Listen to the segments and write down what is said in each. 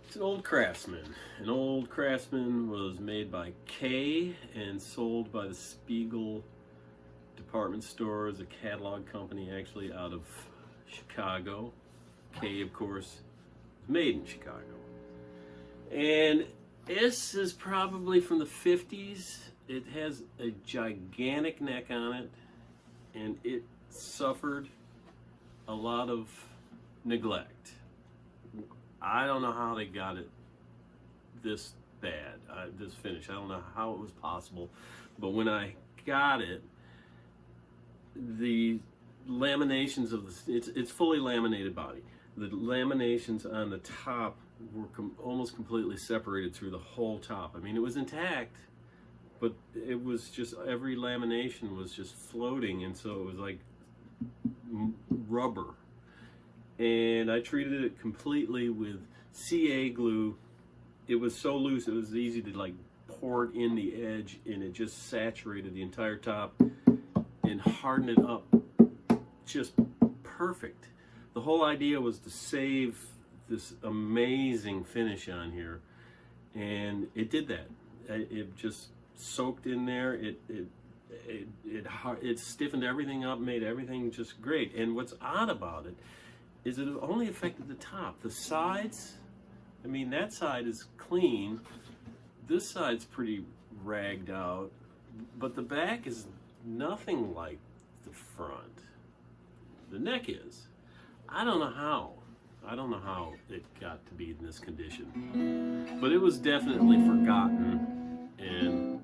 It's an old Kraftsman. An old Kraftsman was made by K and sold by the Spiegel department store as a catalog company, actually out of Chicago. K, of course, was made in Chicago. And this is probably from the 50s. It has a gigantic neck on it, and it suffered a lot of neglect. I don't know how they got it this bad, this finish. I don't know how it was possible, but when I got it, the laminations of it's fully laminated body. The laminations on the top were almost completely separated through the whole top. I mean, it was intact, but it was just, every lamination was just floating, and so it was like rubber. And I treated it completely with CA glue. It was so loose, it was easy to like pour it in the edge, and it just saturated the entire top and hardened it up just perfect. The whole idea was to save this amazing finish on here, and it did that. It just soaked in there. It stiffened everything up, made everything just great. And what's odd about it is it only affected the top. The sides, I mean, that side is clean. This side's pretty ragged out, but the back is nothing like the front. The neck is. I don't know how. I don't know how it got to be in this condition, but it was definitely forgotten, and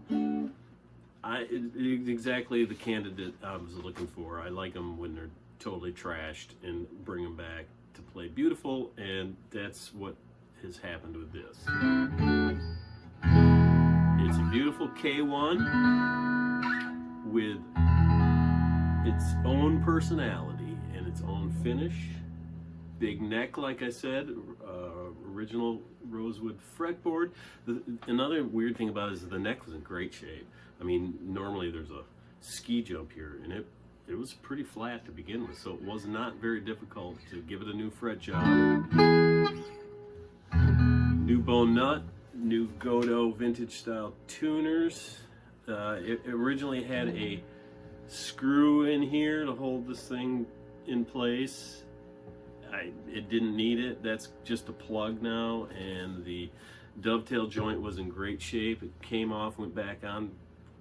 it's exactly the candidate I was looking for. I like them when they're totally trashed and bring them back to play beautiful, and that's what has happened with this. It's a beautiful K1 with its own personality and its own finish. Big neck, like I said, original rosewood fretboard. Another weird thing about it is the neck was in great shape. I mean, normally there's a ski jump here, and it was pretty flat to begin with, so it was not very difficult to give it a new fret job. New bone nut, new Godot vintage style tuners. It originally had a screw in here to hold this thing in place. It didn't need it. That's just a plug now, and the dovetail joint was in great shape. It came off, went back on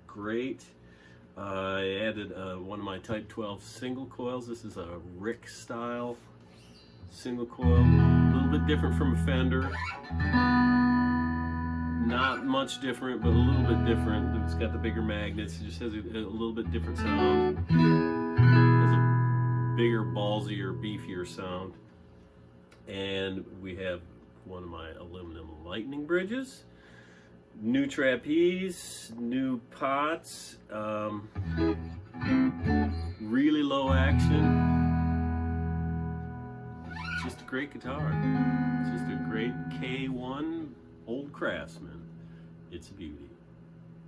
great. I added one of my Type 12 single coils. This is a Rick style single coil, a little bit different from a Fender. Not much different, but a little bit different. It's got the bigger magnets. It just has a little bit different sound. It has a bigger, ballsier, beefier sound. And we have one of my aluminum lightning bridges. New trapeze, new pots, really low action. It's just a great guitar. It's just a great K1 old Kraftsman. It's a beauty.